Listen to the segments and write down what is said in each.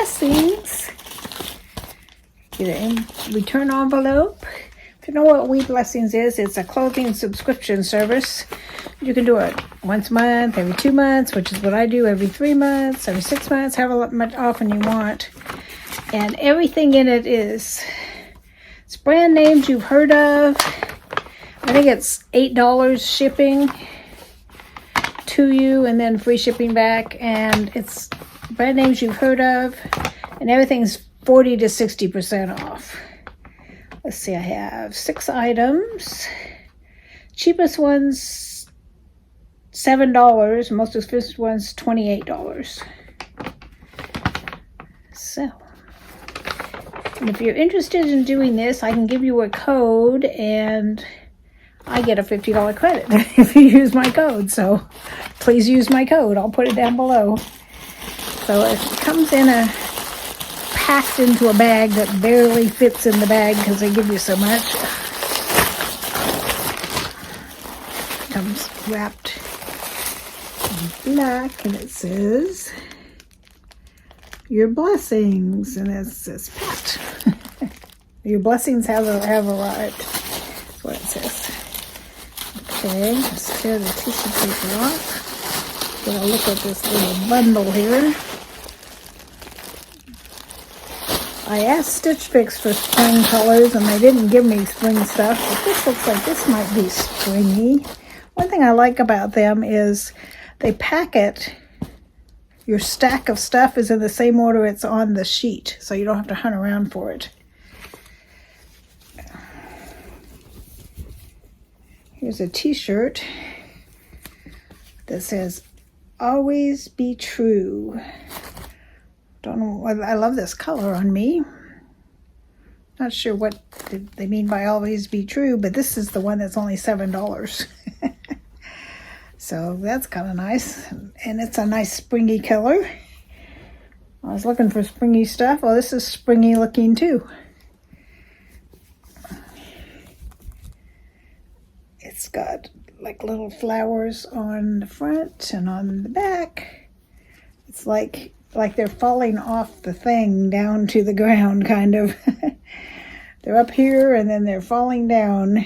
Blessings. Get a return envelope. If you know what We Blessings is, it's a clothing subscription service. You can do it once a month, every 2 months, which is what I do, every 3 months, every 6 months, however much often you want. And everything in it it's brand names you've heard of. I think it's $8 shipping to you and then free shipping back. And it's brand names you've heard of. And everything's 40 to 60% off. Let's see, I have 6 items. Cheapest one's $7. Most expensive one's $28. So, and if you're interested in doing this, I can give you a code and I get a $50 credit if you use my code. So please use my code. I'll put it down below. So it comes in packed into a bag that barely fits in the bag because they give you so much. It comes wrapped in black and it says, "Your blessings," and it says "Pat." Your blessings have arrived. That's what it says. Okay, let's tear the tissue paper off. Get a look at this little bundle here. I asked Stitch Fix for spring colors and they didn't give me spring stuff, but this looks like this might be springy. One thing I like about them is they pack it. Your stack of stuff is in the same order it's on the sheet, so you don't have to hunt around for it. Here's a t-shirt that says, "Always be true." Don't know, I love this color on me. Not sure what they mean by always be true, but this is the one that's only $7. So that's kind of nice. And it's a nice springy color. I was looking for springy stuff. Well, this is springy looking too. It's got like little flowers on the front and on the back. It's like they're falling off the thing down to the ground, kind of. They're up here and then they're falling down.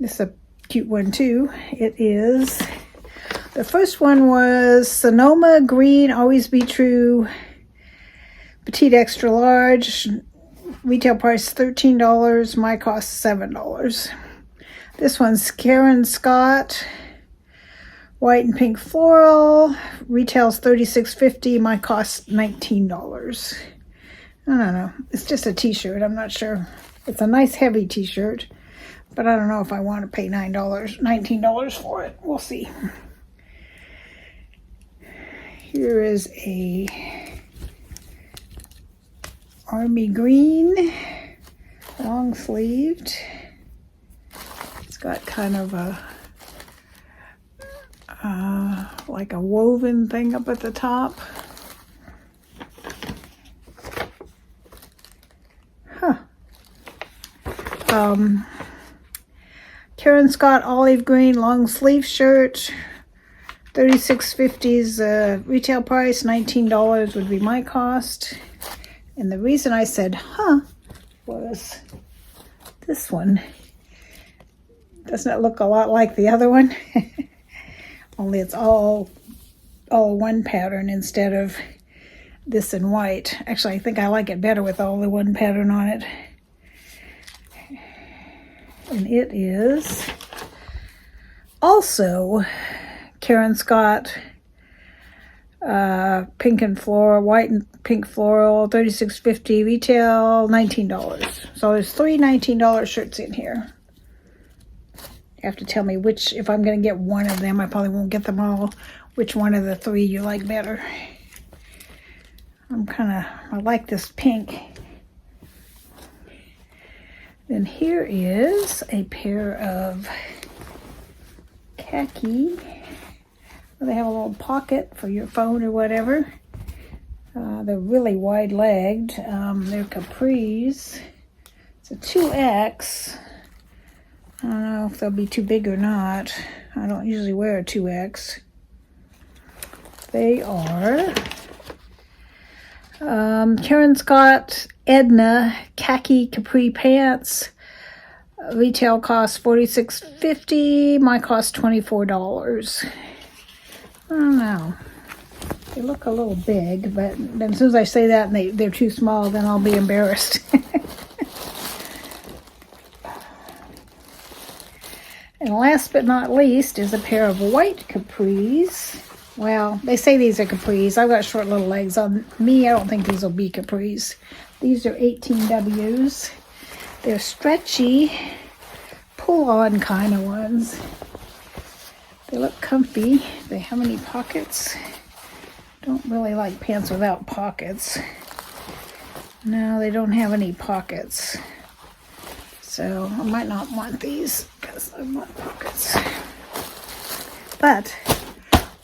This is a cute one too. It is, the first one was Sonoma Green, Always Be True, petite extra large, retail price $13, my cost $7. This one's Karen Scott, white and pink floral, retails $36.50, my cost $19. I don't know, it's just a t-shirt, I'm not sure. It's a nice heavy t-shirt, but I don't know if I want to pay $19 for it. We'll see. Here is a army green, long sleeved. It's got kind of a like a woven thing up at the top. Karen Scott olive green long sleeve shirt, $36.50 retail price, $19 would be my cost. And the reason I said was this one. Doesn't it look a lot like the other one? Only it's all one pattern instead of this in white. Actually, I think I like it better with all the one pattern on it. And it is also Karen Scott, pink and floral, white and pink floral, $36.50 retail, $19. So there's 3 $19 shirts in here. You have to tell me which, if I'm going to get one of them, I probably won't get them all, which one of the 3 you like better. I like this pink. Then here is a pair of khaki. They have a little pocket for your phone or whatever. They're really wide-legged. They're Capris. It's a 2X. I don't know if they'll be too big or not. I don't usually wear a 2X. They are Karen's got Edna Khaki Capri Pants. Retail cost $46.50. My cost $24. I don't know. They look a little big, but then as soon as I say that and they're too small, then I'll be embarrassed. And last but not least is a pair of white capris. Well, they say these are capris. I've got short little legs. On me, I don't think these will be capris. These are 18Ws. They're stretchy, pull-on kind of ones. They look comfy. They have any pockets? Don't really like pants without pockets. No, they don't have any pockets. So I might not want these because I want pockets. But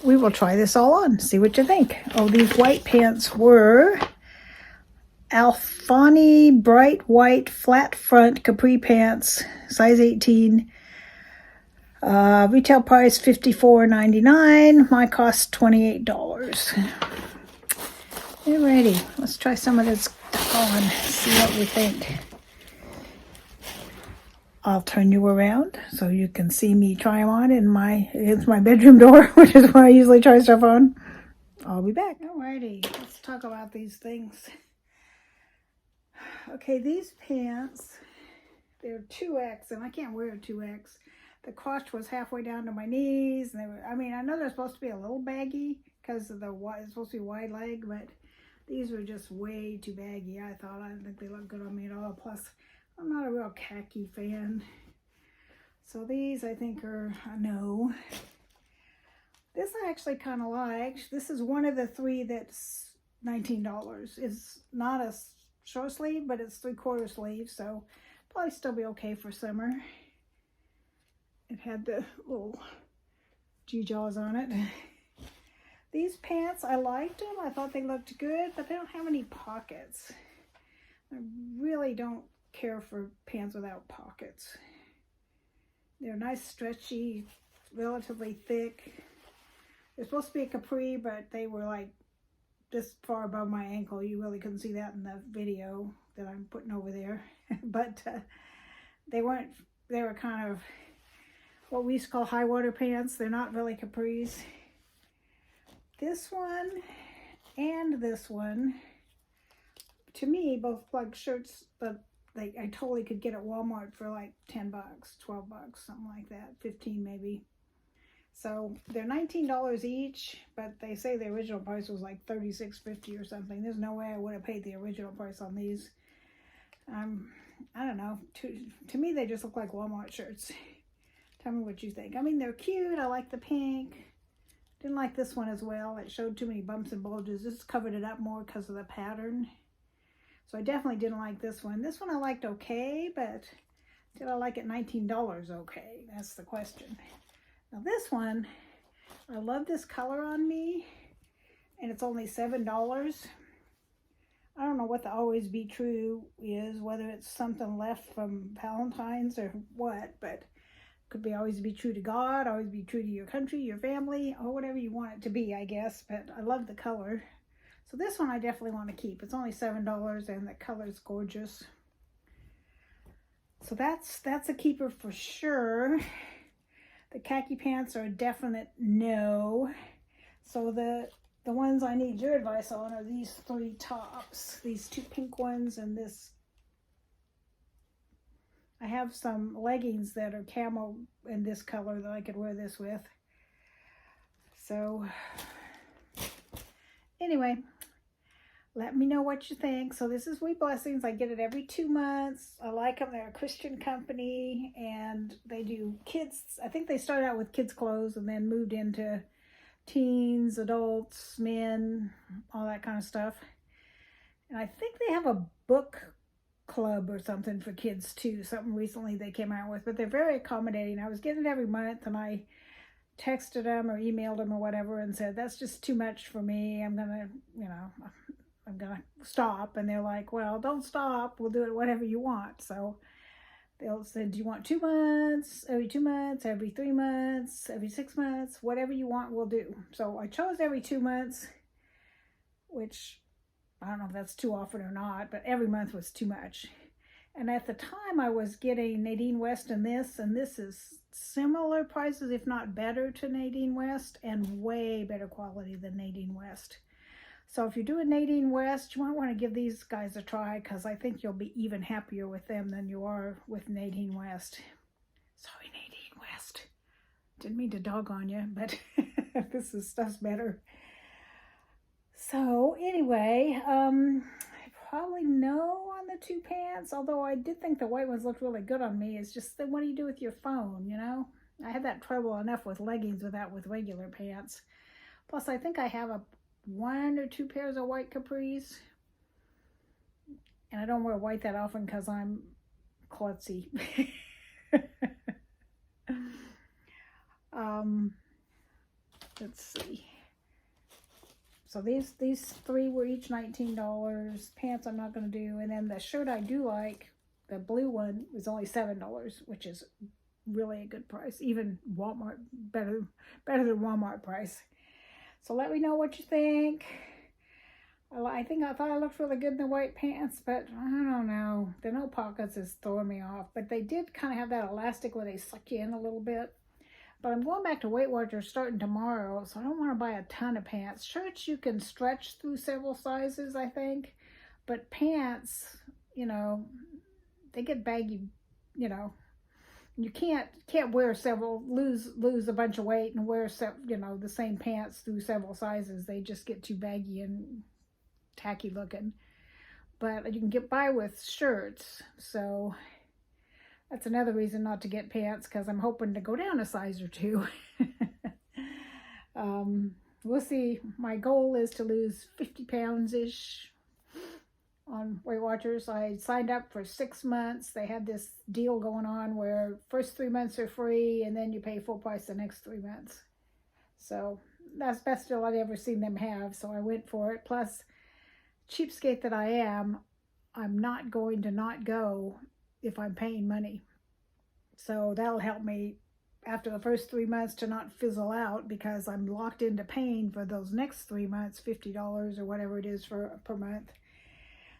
we will try this all on, see what you think. Oh, these white pants were Alfani bright white flat front capri pants, size 18. Retail price $54.99. My cost $28. Alrighty, let's try some of this stuff on, see what we think. I'll turn you around so you can see me try them on against my bedroom door, which is where I usually try stuff on. I'll be back. Alrighty, let's talk about these things. Okay, these pants, they're 2X, and I can't wear a 2X. The crotch was halfway down to my knees, and I know they're supposed to be a little baggy because of it's supposed to be wide leg, but these were just way too baggy. I didn't think they looked good on me at all. Plus, I'm not a real khaki fan. So these I think are a no. This I actually kind of like. This is one of the three that's $19. It's not a short sleeve, but it's 3/4 sleeve, so probably still be okay for summer. It had the little G-jaws on it. These pants, I liked them. I thought they looked good, but they don't have any pockets. I really don't care for pants without pockets. They're nice, stretchy, relatively thick. They're supposed to be a capri, but they were like this far above my ankle. You really couldn't see that in the video that I'm putting over there. But they were kind of what we used to call high water pants. They're not really capris. This one and this one, to me, both plug shirts, but I totally could get at Walmart for like $10, $12, something like that, 15 maybe. So they're $19 each, but they say the original price was like $36.50 or something. There's no way I would have paid the original price on these. I don't know. To me, they just look like Walmart shirts. Tell me what you think. They're cute. I like the pink. Didn't like this one as well. It showed too many bumps and bulges. This covered it up more because of the pattern. So I definitely didn't like this one. This one I liked okay, but did I like it $19 okay? That's the question. Now this one, I love this color on me, and it's only $7. I don't know what the always be true is, whether it's something left from Valentine's or what, but could be always be true to God, always be true to your country, your family, or whatever you want it to be, I guess. But I love the color. So this one I definitely want to keep. It's only $7 and the color's gorgeous. So that's a keeper for sure. The khaki pants are a definite no. So the ones I need your advice on are these three tops. These two pink ones and this. I have some leggings that are camo in this color that I could wear this with. So anyway, let me know what you think. So this is Wee Blessings. I get it every 2 months. I like them. They're a Christian company, and they do kids. I think they started out with kids clothes and then moved into teens, adults, men, all that kind of stuff. And I think they have a book club or something for kids too. Something recently they came out with, but they're very accommodating. I was getting it every month, and I texted them or emailed them or whatever and said, that's just too much for me. I'm gonna stop. And they're like, well, don't stop. We'll do it whatever you want. So they'll say, do you want 2 months, every 2 months, every 3 months, every 6 months, whatever you want, we'll do. So I chose every 2 months, which I don't know if that's too often or not, but every month was too much. And at the time I was getting Nadine West and this is similar prices, if not better to Nadine West, and way better quality than Nadine West. So if you're doing Nadine West, you might want to give these guys a try, because I think you'll be even happier with them than you are with Nadine West. Sorry, Nadine West. Didn't mean to dog on you, but stuff's better. So anyway, probably no on the 2 pants, although I did think the white ones looked really good on me. It's just that what do you do with your phone, you know? I had that trouble enough with leggings without with regular pants. Plus, I think I have 1 or 2 pairs of white capris. And I don't wear white that often because I'm klutzy. Let's see. So these 3 were each $19. Pants I'm not going to do. And then the shirt I do like, the blue one, was only $7, which is really a good price. Even Walmart, better than Walmart price. So let me know what you think. I thought I looked really good in the white pants, but I don't know. The no pockets is throwing me off. But they did kind of have that elastic where they suck you in a little bit. But I'm going back to Weight Watchers starting tomorrow, so I don't want to buy a ton of pants. Shirts you can stretch through several sizes, I think. But pants, you know, they get baggy, you know. You can't wear several, lose a bunch of weight and wear, the same pants through several sizes. They just get too baggy and tacky looking. But you can get by with shirts, so that's another reason not to get pants, because I'm hoping to go down a size or 2. We'll see. My goal is to lose 50 pounds-ish on Weight Watchers. I signed up for 6 months. They had this deal going on where first 3 months are free and then you pay full price the next 3 months. So that's the best deal I'd ever seen them have, so I went for it. Plus, cheapskate that I am, I'm not going to not go if I'm paying money. So that'll help me after the first 3 months to not fizzle out, because I'm locked into paying for those next 3 months, $50 or whatever it is per month.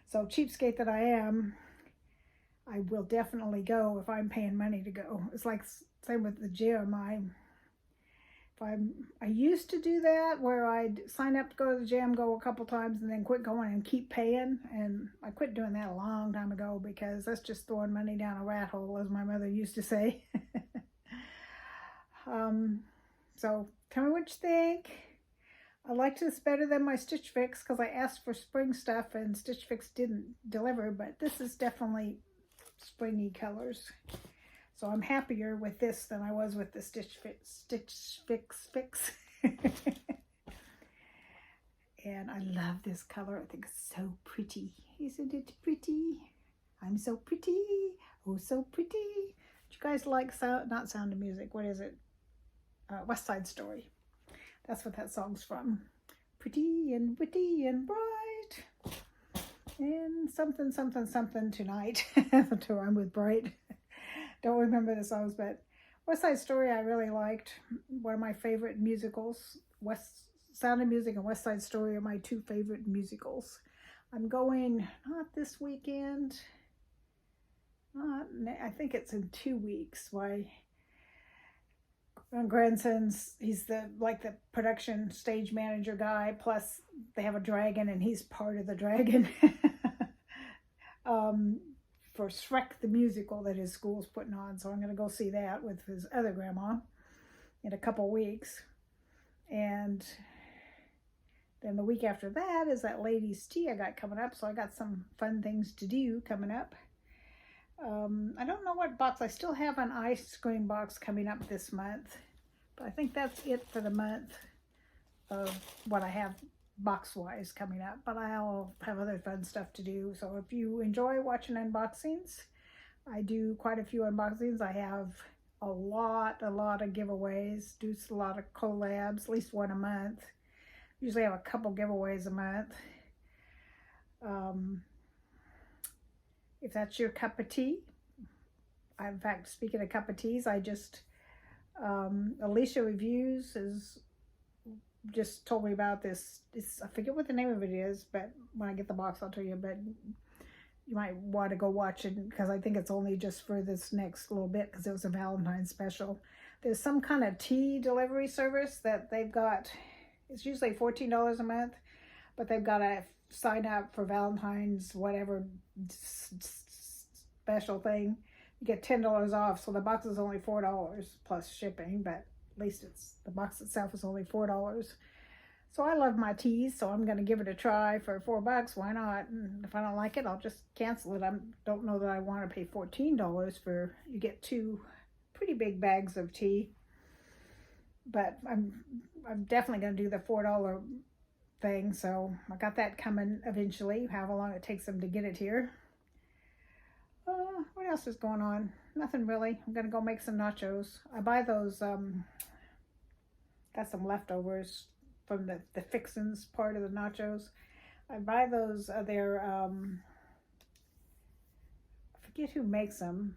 So cheapskate that I am, I will definitely go if I'm paying money to go. It's like same with the gym. I used to do that where I'd sign up to go to the gym, go a couple times, and then quit going and keep paying. And I quit doing that a long time ago, because that's just throwing money down a rat hole, as my mother used to say. So tell me what you think. I liked this better than my Stitch Fix, because I asked for spring stuff and Stitch Fix didn't deliver, but this is definitely springy colors. So I'm happier with this than I was with the Stitch Fix. And I love this color. I think it's so pretty. Isn't it pretty? I'm so pretty. Oh, so pretty. Do you guys like not Sound of Music? What is it? West Side Story. That's what that song's from. Pretty and witty and bright. And something, something, something tonight. To rhyme with bright. Don't remember the songs, but West Side Story I really liked. One of my favorite musicals. Sound of Music and West Side Story are my 2 favorite musicals. I'm going, not this weekend. I think it's in 2 weeks. My grandson's, he's the production stage manager guy, plus they have a dragon and he's part of the dragon. For Shrek the musical that his school's putting on, so I'm going to go see that with his other grandma in a couple weeks. And then the week after that is that ladies' tea I got coming up, so I got some fun things to do coming up. I don't know what box. I still have an ice cream box coming up this month, but I think that's it for the month of what I have box-wise coming up, but I'll have other fun stuff to do. So if you enjoy watching unboxings, I do quite a few unboxings. I have a lot of giveaways, do a lot of collabs, at least 1 a month. Usually have a couple giveaways a month. If that's your cup of tea, in fact, speaking of cup of teas, I just, Alicia Reviews is just told me about this. I forget what the name of it is, but when I get the box, I'll tell you. But you might want to go watch it because I think it's only just for this next little bit because it was a Valentine's special. There's some kind of tea delivery service that they've got. It's usually $14 a month, but they've got to sign up for Valentine's whatever special thing. You get $10 off, so the box is only $4 plus shipping, but at least the box itself is only $4. So I love my teas, so I'm going to give it a try for $4. Why not? And if I don't like it, I'll just cancel it. I don't know that I want to pay $14 for, you get 2 pretty big bags of tea. But I'm definitely going to do the $4 thing, so I got that coming eventually, however long it takes them to get it here. What else is going on? Nothing really. I'm going to go make some nachos. I buy those, got some leftovers from the fixins part of the nachos. I buy those, they're, I forget who makes them,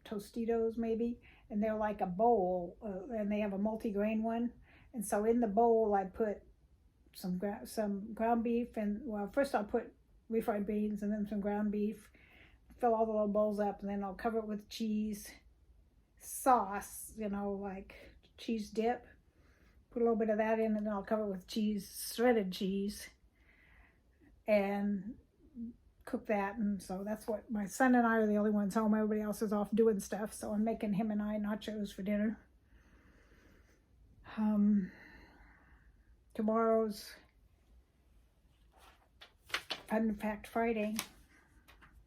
Tostitos maybe, and they're like a bowl, and they have a multi-grain one, and so in the bowl I put some ground beef, and well, first I'll put refried beans and then some ground beef, fill all the little bowls up, and then I'll cover it with cheese sauce, like cheese dip. Put a little bit of that in, and then I'll cover it with cheese, shredded cheese, and cook that. And so that's what my son and I are the only ones home. Everybody else is off doing stuff, so I'm making him and I nachos for dinner. Tomorrow's Fun Fact Friday,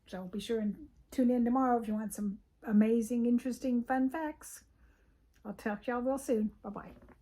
so be sure and tune in tomorrow if you want some amazing, interesting fun facts. I'll talk to y'all real soon. Bye-bye.